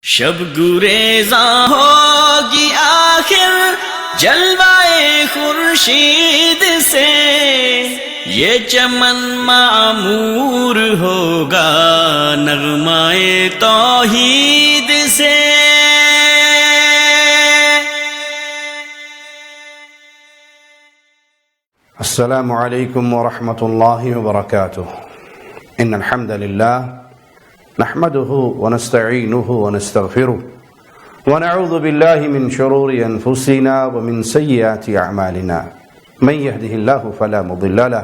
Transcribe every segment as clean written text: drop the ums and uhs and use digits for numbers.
شب گریزاں ہوگی آخر جلوائے خورشید سے، یہ چمن معمور ہوگا نغمائے توحید سے۔ السلام علیکم ورحمۃ اللہ وبرکاتہ۔ ان الحمد للہ نحمده ونستعینه ونستغفره ونعوذ باللہ من شرور انفسنا ومن سیئات اعمالنا، من يهده الله فلا مضل له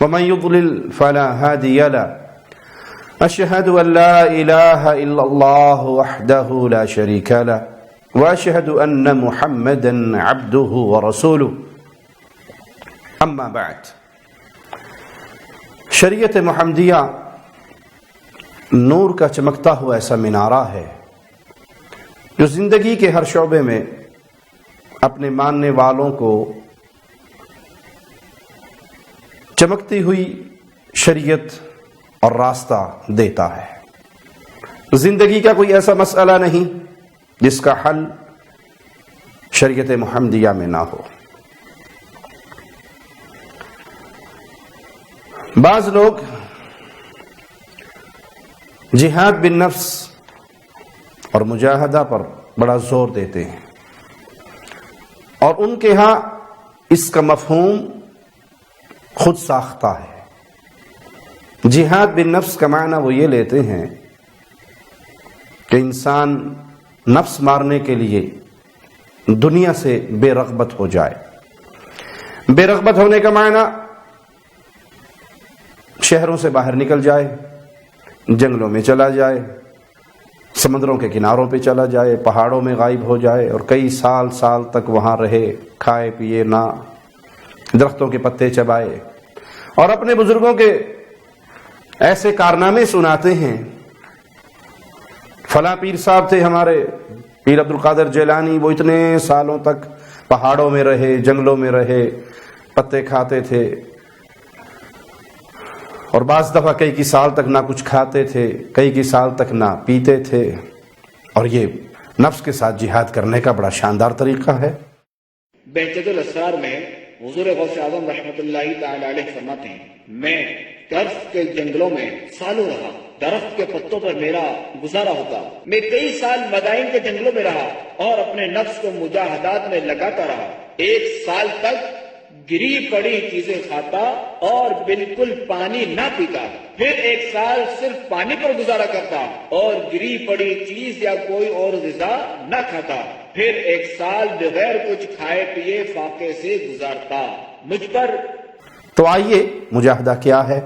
ومن يضلل فلا هادي له، اشهد ان لا اله الا الله وحده لا شريك له واشهد ان محمدا عبده ورسوله۔ اما بعد، شریعت محمدیہ نور کا چمکتا ہوا ایسا مینارہ ہے جو زندگی کے ہر شعبے میں اپنے ماننے والوں کو چمکتی ہوئی شریعت اور راستہ دیتا ہے۔ زندگی کا کوئی ایسا مسئلہ نہیں جس کا حل شریعت محمدیہ میں نہ ہو۔ بعض لوگ جہاد بالنفس اور مجاہدہ پر بڑا زور دیتے ہیں، اور ان کے ہاں اس کا مفہوم خود ساختہ ہے۔ جہاد بالنفس کا معنی وہ یہ لیتے ہیں کہ انسان نفس مارنے کے لیے دنیا سے بے رغبت ہو جائے۔ بے رغبت ہونے کا معنی شہروں سے باہر نکل جائے، جنگلوں میں چلا جائے، سمندروں کے کناروں پہ چلا جائے، پہاڑوں میں غائب ہو جائے اور کئی سال تک وہاں رہے، کھائے پیے نہ، درختوں کے پتے چبائے، اور اپنے بزرگوں کے ایسے کارنامے سناتے ہیں۔ فلاں پیر صاحب تھے ہمارے، پیر عبد القادر جیلانی، وہ اتنے سالوں تک پہاڑوں میں رہے، جنگلوں میں رہے، پتے کھاتے تھے، اور بعض دفعہ کئی سال تک نہ کچھ کھاتے تھے، کئی سال تک نہ پیتے تھے، اور یہ نفس کے ساتھ جہاد کرنے کا بڑا شاندار طریقہ ہے۔ بہجت الاسرار میں حضور غوث اعظم رحمۃ اللہ تعالی علیہ فرماتے ہیں، میں درخت کے جنگلوں میں سالوں رہا، درخت کے پتوں پر میرا گزارا ہوتا، میں کئی سال مدائن کے جنگلوں میں رہا اور اپنے نفس کو مجاہدات میں لگاتا رہا۔ 1 سال تک گری پڑی چیزیں کھاتا اور بالکل پانی نہ پیتا، پھر 1 سال صرف پانی پر گزارا کرتا اور گری پڑی چیز یا کوئی اور غذا نہ کھاتا، پھر 1 سال بغیر کچھ کھائے پیے فاقے سے گزارتا مجھ پر۔ تو آئیے، مجاہدہ کیا ہے،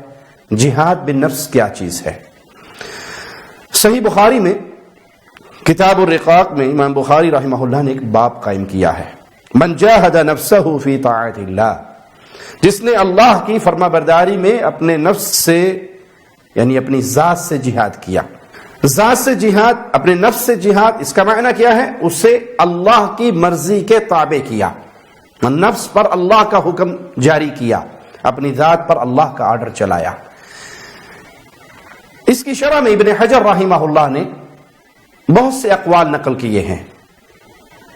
جہاد بالنفس کیا چیز ہے؟ صحیح بخاری میں کتاب الرقاق میں امام بخاری رحمہ اللہ نے ایک باب قائم کیا ہے، من جاہد نفسہ فی طاعت اللہ، جس نے اللہ کی فرما برداری میں اپنے نفس سے یعنی اپنی ذات سے جہاد کیا۔ ذات سے جہاد، اپنے نفس سے جہاد، اس کا معنی کیا ہے؟ اسے اللہ کی مرضی کے تابع کیا، نفس پر اللہ کا حکم جاری کیا، اپنی ذات پر اللہ کا آرڈر چلایا۔ اس کی شرح میں ابن حجر رحمہ اللہ نے بہت سے اقوال نقل کیے ہیں۔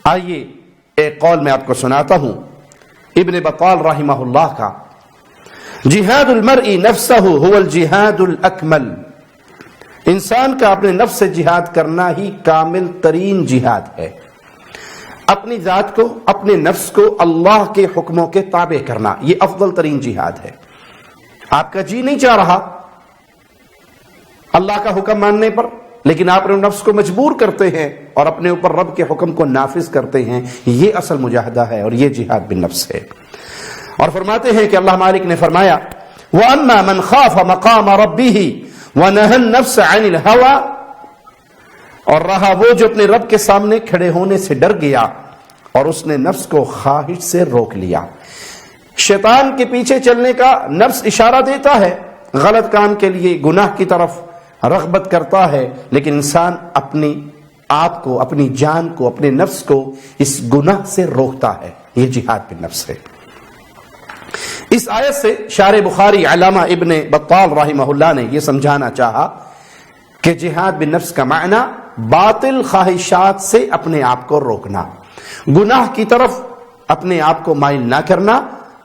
آئیے ایک قول میں آپ کو سناتا ہوں، ابن بطال رحمہ اللہ کا، جہاد المرء نفسہ هو الجہاد الاکمل، انسان کا اپنے نفس سے جہاد کرنا ہی کامل ترین جہاد ہے۔ اپنی ذات کو، اپنے نفس کو اللہ کے حکموں کے تابع کرنا، یہ افضل ترین جہاد ہے۔ آپ کا جی نہیں چاہ رہا اللہ کا حکم ماننے پر، لیکن آپ اپنے نفس کو مجبور کرتے ہیں اور اپنے اوپر رب کے حکم کو نافذ کرتے ہیں، یہ اصل مجاہدہ ہے اور یہ جہاد بالنفس ہے۔ اور فرماتے ہیں کہ اللہ مالک نے فرمایا، وَأَمَّا مَنْ خَافَ مَقَامَ رَبِّهِ وَنَهَى النَّفْسَ عَنِ الْهَوَىٰ، اور رہا وہ جو اپنے رب کے سامنے کھڑے ہونے سے ڈر گیا اور اس نے نفس کو خواہش سے روک لیا۔ شیطان کے پیچھے چلنے کا نفس اشارہ دیتا ہے، غلط کام کے لیے، گناہ کی طرف رغبت کرتا ہے، لیکن انسان اپنی آپ کو، اپنی جان کو، اپنے نفس کو اس گناہ سے روکتا ہے، یہ جہاد بالنفس ہے۔ اس آیت سے شارح بخاری علامہ ابن بطال رحمہ اللہ نے یہ سمجھانا چاہا کہ جہاد بالنفس کا معنی باطل خواہشات سے اپنے آپ کو روکنا، گناہ کی طرف اپنے آپ کو مائل نہ کرنا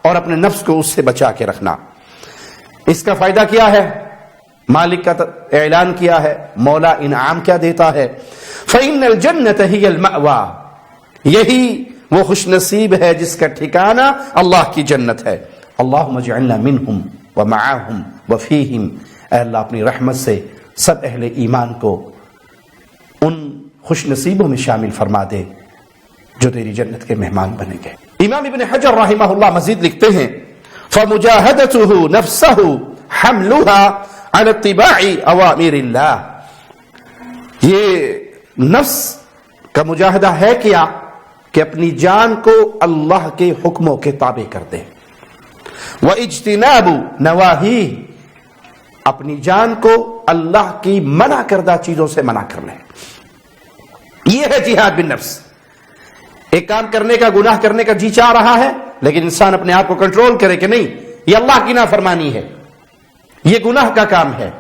اور اپنے نفس کو اس سے بچا کے رکھنا۔ اس کا فائدہ کیا ہے؟ مالک کا اعلان کیا ہے، مولا انعام کیا دیتا ہے؟ فَإِنَّ الْجَنَّةَ هِيَ الْمَأْوَى، یہی وہ خوش نصیب ہے جس کا ٹھکانہ اللہ کی جنت ہے۔ اللہم اجعلنا منہم ومعاہم وفیہم، اے اللہ اپنی رحمت سے سب اہل ایمان کو ان خوش نصیبوں میں شامل فرما دے جو تیری جنت کے مہمان بنے گے۔ امام ابن حجر رحمہ اللہ مزید لکھتے ہیں فَمُجَاهَدَتُهُ نَفْسَهُ حَمْلُهَا عَلَى اتِّبَاعِ أَوَامِرِ اللَّهِ، یہ نفس کا مجاہدہ ہے کیا کہ اپنی جان کو اللہ کے حکموں کے تابع کر دے، وَإِجْتِنَابُ نَوَاهِيهِ، اپنی جان کو اللہ کی منع کردہ چیزوں سے منع کر لے۔ یہ ہے جہاد بالنفس۔ ایک کام کرنے کا، گناہ کرنے کا جی چاہ رہا ہے، لیکن انسان اپنے آپ کو کنٹرول کرے کہ نہیں، یہ اللہ کی نافرمانی ہے، یہ گناہ کا کام ہے۔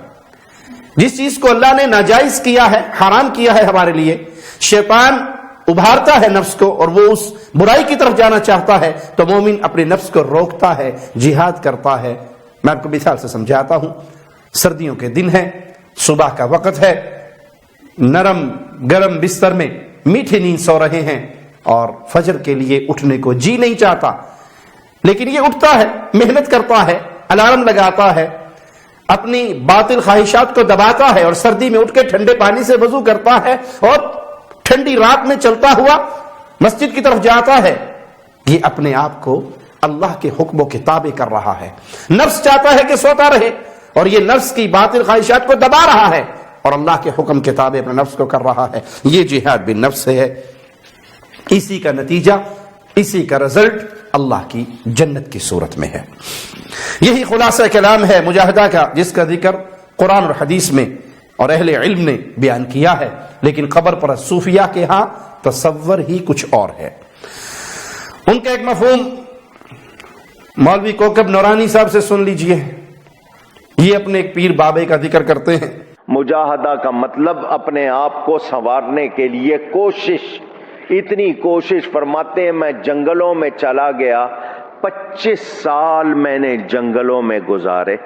جس چیز کو اللہ نے ناجائز کیا ہے، حرام کیا ہے ہمارے لیے، شیطان ابھارتا ہے نفس کو اور وہ اس برائی کی طرف جانا چاہتا ہے، تو مومن اپنے نفس کو روکتا ہے، جہاد کرتا ہے۔ میں آپ کو مثال سے سمجھاتا ہوں۔ سردیوں کے دن ہے، صبح کا وقت ہے، نرم گرم بستر میں میٹھی نیند سو رہے ہیں اور فجر کے لیے اٹھنے کو جی نہیں چاہتا، لیکن یہ اٹھتا ہے، محنت کرتا ہے، الارم لگاتا ہے، اپنی باطل خواہشات کو دباتا ہے اور سردی میں اٹھ کے ٹھنڈے پانی سے وضو کرتا ہے اور ٹھنڈی رات میں چلتا ہوا مسجد کی طرف جاتا ہے۔ یہ اپنے آپ کو اللہ کے حکموں کے تابع کر رہا ہے۔ نفس چاہتا ہے کہ سوتا رہے اور یہ نفس کی باطل خواہشات کو دبا رہا ہے اور اللہ کے حکم کے تابع اپنے نفس کو کر رہا ہے۔ یہ جہاد بالنفس ہے۔ اسی کا نتیجہ، اسی کا رزلٹ اللہ کی جنت کی صورت میں ہے۔ یہی خلاصہ کلام ہے مجاہدہ کا، جس کا ذکر قرآن اور حدیث میں اور اہل علم نے بیان کیا ہے، لیکن خبر پر صوفیہ کے ہاں تصور ہی کچھ اور ہے۔ ان کا ایک مفہوم مولوی کوکب نورانی صاحب سے سن لیجئے۔ یہ اپنے ایک پیر بابے کا ذکر کرتے ہیں۔ مجاہدہ کا مطلب اپنے آپ کو سنوارنے کے لیے کوشش، اتنی کوشش۔ فرماتے ہیں میں جنگلوں میں چلا گیا، 25 سال میں نے جنگلوں میں گزارے۔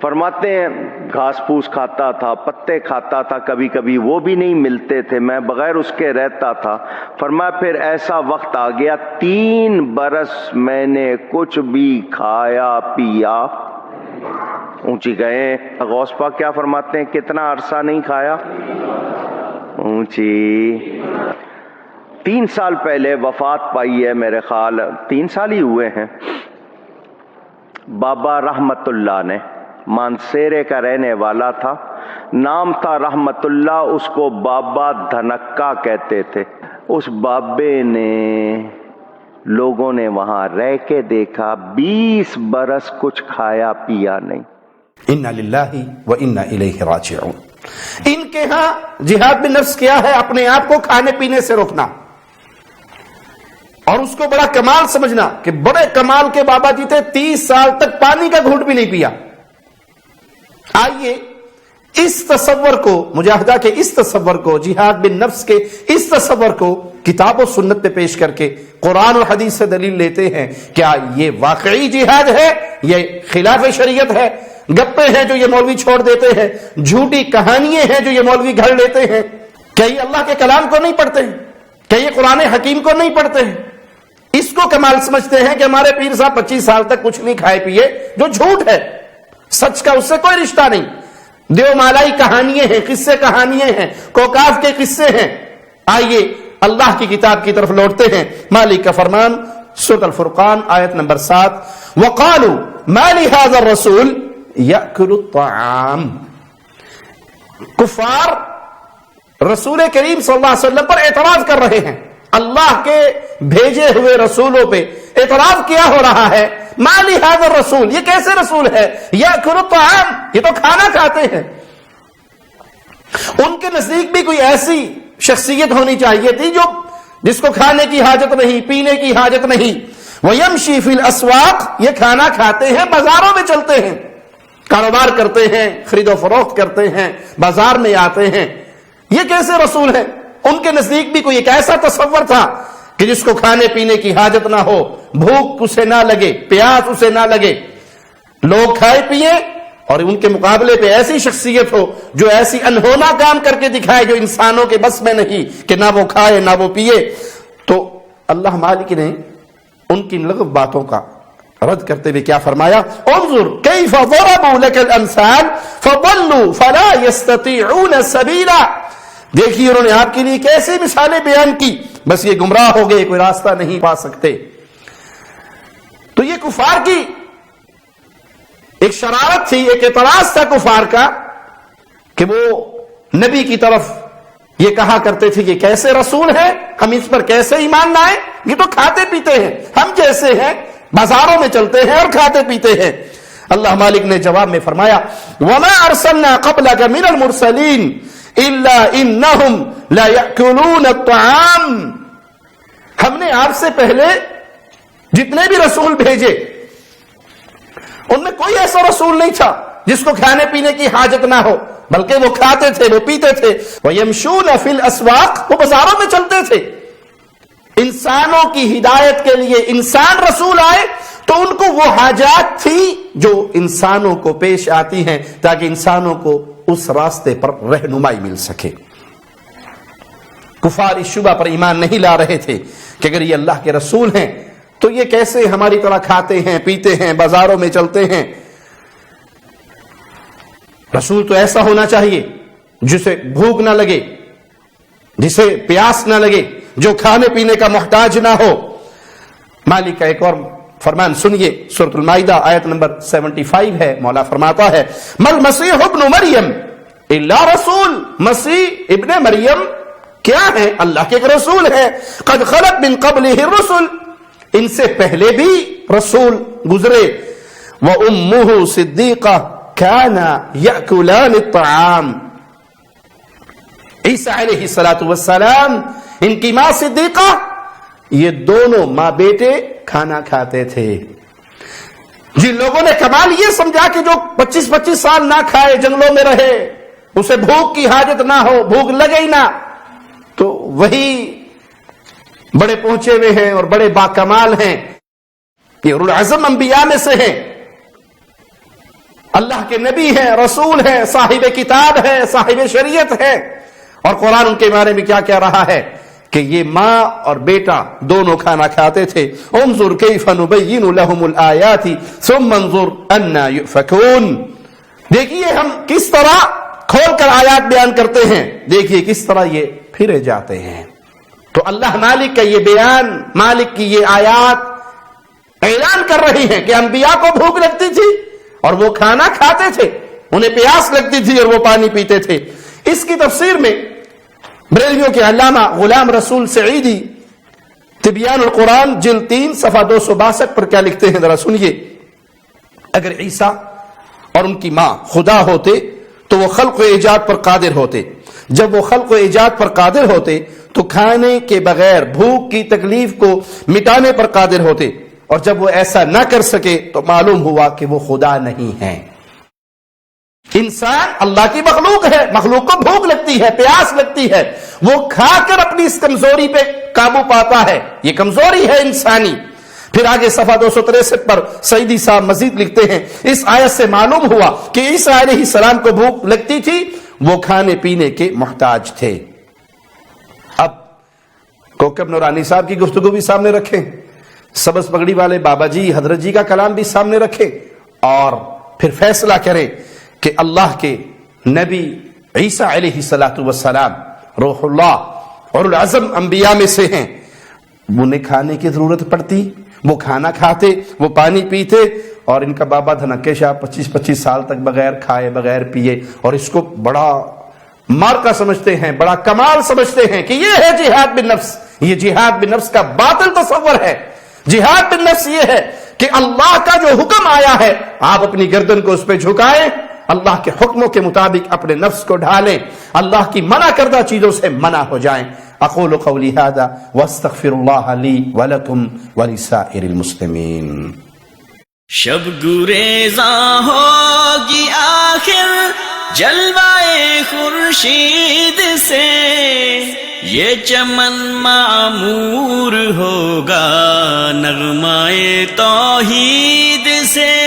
فرماتے ہیں گھاس پھوس کھاتا تھا، پتے کھاتا تھا، کبھی کبھی وہ بھی نہیں ملتے تھے، میں بغیر اس کے رہتا تھا۔ فرمایا پھر ایسا وقت آ گیا 3 برس میں نے کچھ بھی کھایا پیا۔ اونچی گئے غوث پاک کیا فرماتے ہیں، کتنا عرصہ نہیں کھایا؟ اونچی 3 سال پہلے وفات پائی ہے، میرے خیال 3 سال ہی ہوئے ہیں، بابا رحمت اللہ نے، مانسیرے کا رہنے والا تھا، نام تھا رحمت اللہ، اس کو بابا دھنکا کہتے تھے۔ اس بابے نے لوگوں نے وہاں رہ کے دیکھا 20 برس کچھ کھایا پیا نہیں۔ انا للہ و انا الیہ راجعون۔ ان کے ہاں جہاد بالنفس کیا ہے؟ اپنے آپ کو کھانے پینے سے روکنا اور اس کو بڑا کمال سمجھنا کہ بڑے کمال کے بابا جی تھے، 30 سال تک پانی کا گھونٹ بھی نہیں پیا۔ آئیے اس تصور کو، مجاہدہ کے اس تصور کو، جہاد بالنفس کے اس تصور کو کتاب و سنت پہ پیش کر کے قرآن اور حدیث سے دلیل لیتے ہیں۔ کیا یہ واقعی جہاد ہے؟ یہ خلاف شریعت ہے؟ گپے ہیں جو یہ مولوی چھوڑ دیتے ہیں، جھوٹی کہانیاں ہیں جو یہ مولوی گھڑ لیتے ہیں۔ کیا یہ اللہ کے کلام کو نہیں پڑھتے ہیں؟ کیا یہ قرآن حکیم کو نہیں پڑھتے ہیں؟ اس کو کمال سمجھتے ہیں کہ ہمارے پیر صاحب 25 سال تک کچھ نہیں کھائے پیے، جو جھوٹ ہے، سچ کا اس سے کوئی رشتہ نہیں۔ دیو مالائی کہانیاں ہیں، قصے کہانیاں ہیں، کوکاف کے قصے ہیں۔ آئیے اللہ کی کتاب کی طرف لوٹتے ہیں۔ مالک کا فرمان سورۃ الفرقان آیت نمبر 7، وَقَالُوا مَا لِهَذَا الرَّسُولِ يَأْكُلُ الطَّعَامَ۔ کفار رسول کریم صلی اللہ علیہ وسلم پر اعتراض کر رہے ہیں، اللہ کے بھیجے ہوئے رسولوں پہ اعتراض کیا ہو رہا ہے؟ مَا لِهَذَا الرَّسُولِ، یہ کیسے رسول ہے؟ يَأْكُلُ الطَّعَامَ، یہ تو کھانا کھاتے ہیں۔ ان کے نزدیک بھی کوئی ایسی شخصیت ہونی چاہیے تھی جس کو کھانے کی حاجت نہیں، پینے کی حاجت نہیں۔ وَيَمْشِي فِي الْأَسْوَاقِ، یہ کھانا کھاتے ہیں، بازاروں میں چلتے ہیں، کاروبار کرتے ہیں، خرید و فروخت کرتے ہیں، بازار میں آتے ہیں۔ یہ کیسے رسول ہیں؟ ان کے نزدیک بھی کوئی ایک ایسا تصور تھا کہ جس کو کھانے پینے کی حاجت نہ ہو، بھوک اسے نہ لگے، پیاس اسے نہ لگے، لوگ کھائے پیے اور ان کے مقابلے پہ ایسی شخصیت ہو جو ایسی انہونا کام کر کے دکھائے جو انسانوں کے بس میں نہیں کہ نہ وہ کھائے نہ وہ پیے۔ تو اللہ مالک نے ان کی لغو باتوں کا رد کرتے ہوئے کیا فرمایا؟ انظر کیف ضربوا لك الامثال فضلوا فلا يستطيعون سبیلا، دیکھیے انہوں نے آپ کے لیے کیسے مثالیں بیان کی، بس یہ گمراہ ہو گئے، کوئی راستہ نہیں پا سکتے۔ تو یہ کفار کی ایک شرارت تھی، ایک اعتراض تھا کفار کا کہ وہ نبی کی طرف یہ کہا کرتے تھے کہ کیسے رسول ہے، ہم اس پر کیسے ایمان لائیں، یہ تو کھاتے پیتے ہیں، ہم جیسے ہیں، بازاروں میں چلتے ہیں اور کھاتے پیتے ہیں۔ اللہ مالک نے جواب میں فرمایا وَمَا أَرْسَلْنَا قَبْلَكَ مِنَ الْمُرْسَلِينَ إِلَّا إِنَّهُمْ لَيَأْكُلُونَ الطَّعَامَ، ہم نے آپ سے پہلے جتنے بھی رسول بھیجے ان میں کوئی ایسا رسول نہیں تھا جس کو کھانے پینے کی حاجت نہ ہو، بلکہ وہ کھاتے تھے، وہ پیتے تھے۔ وَيَمْشُونَ فِي الْأَسْوَاقِ، وہ بازاروں میں چلتے تھے۔ انسانوں کی ہدایت کے لیے انسان رسول آئے تو ان کو وہ حاجات تھی جو انسانوں کو پیش آتی ہیں تاکہ انسانوں کو اس راستے پر رہنمائی مل سکے۔ کفار اس شبہ پر ایمان نہیں لا رہے تھے کہ اگر یہ اللہ کے رسول ہیں تو یہ کیسے ہماری طرح کھاتے ہیں، پیتے ہیں، بازاروں میں چلتے ہیں۔ رسول تو ایسا ہونا چاہیے جسے بھوک نہ لگے، جسے پیاس نہ لگے، جو کھانے پینے کا محتاج نہ ہو۔ مالک کا ایک اور فرمان سنیے، سورۃ المائدہ آیت نمبر 75 ہے، مولا فرماتا ہے مل مسیح ابن مریم الا رسول، مسیح ابن مریم کیا ہے؟ اللہ کے ایک رسول ہے۔ قد خلت من قبلہ الرسل، ان سے پہلے بھی رسول گزرے۔ وَأُمُّهُ صِدِّيقَةٌ كَانَا يَأْكُلَانِ الطَّعَامَ، عیسیٰ علیہ السلام ان کی ماں صدیقہ، یہ دونوں ماں بیٹے کھانا کھاتے تھے۔ جن لوگوں نے کمال یہ سمجھا کہ جو 25 سال نہ کھائے جنگلوں میں رہے، اسے بھوک کی حاجت نہ ہو، بھوک لگے ہی نہ، تو وہی بڑے پہنچے ہوئے ہیں اور بڑے باکمال ہیں، یہ اولو العزم انبیاء میں سے ہیں، اللہ کے نبی ہیں، رسول ہیں، صاحب کتاب ہے، صاحب شریعت ہے۔ اور قرآن ان کے بارے میں کیا کہہ رہا ہے کہ یہ ماں اور بیٹا دونوں کھانا کھاتے تھے۔ انظر کیف نبین لهم الآیات ثم انظر انا یؤفکون، دیکھیے ہم کس طرح کھول کر آیات بیان کرتے ہیں، دیکھیے کس طرح یہ پھرے جاتے ہیں۔ تو اللہ مالک کا یہ بیان، مالک کی یہ آیات اعلان کر رہی ہیں کہ انبیاء کو بھوک لگتی تھی اور وہ کھانا کھاتے تھے، انہیں پیاس لگتی تھی اور وہ پانی پیتے تھے۔ اس کی تفسیر میں بریلویوں کے علامہ غلام رسول سعیدی تبیان القرآن جلد 3 صفحہ 262 پر کیا لکھتے ہیں، ذرا سنیے۔ اگر عیسیٰ اور ان کی ماں خدا ہوتے تو وہ خلق و ایجاد پر قادر ہوتے، جب وہ خلق و ایجاد پر قادر ہوتے تو کھانے کے بغیر بھوک کی تکلیف کو مٹانے پر قادر ہوتے، اور جب وہ ایسا نہ کر سکے تو معلوم ہوا کہ وہ خدا نہیں ہے۔ انسان اللہ کی مخلوق ہے، مخلوق کو بھوک لگتی ہے، پیاس لگتی ہے، وہ کھا کر اپنی اس کمزوری پہ قابو پاتا ہے، یہ کمزوری ہے انسانی۔ پھر آگے صفحہ 263 پر سعیدی صاحب مزید لکھتے ہیں اس آیت سے معلوم ہوا کہ عیسیٰ علیہ السلام کو بھوک لگتی تھی، وہ کھانے پینے کے محتاج تھے۔ اب کوکب نورانی صاحب کی گفتگو بھی سامنے رکھیں، سبز پگڑی والے بابا جی حضرت جی کا کلام بھی سامنے رکھیں، اور پھر فیصلہ کریں کہ اللہ کے نبی عیسیٰ علیہ السلام روح اللہ اور العزم انبیاء میں سے ہیں، انہیں کھانے کی ضرورت پڑتی، وہ کھانا کھاتے، وہ پانی پیتے، اور ان کا بابا دھنکے شاہ 25 سال تک بغیر کھائے بغیر پیے، اور اس کو بڑا مارکا سمجھتے ہیں، بڑا کمال سمجھتے ہیں کہ یہ ہے جہاد بالنفس۔ یہ جہاد بالنفس کا باطل تصور ہے۔ جہاد بالنفس یہ ہے کہ اللہ کا جو حکم آیا ہے آپ اپنی گردن کو اس پہ جھکائیں، اللہ کے حکموں کے مطابق اپنے نفس کو ڈھالیں، اللہ کی منع کردہ چیزوں سے منع ہو جائیں۔ اقول قولی ھذا واستغفر اللہ لی ولکم ولسائر المسلمین۔ شب گریزاں ہوگی آخر جلوائے خورشید سے یہ چمن معمور ہوگا نغمائے توحید سے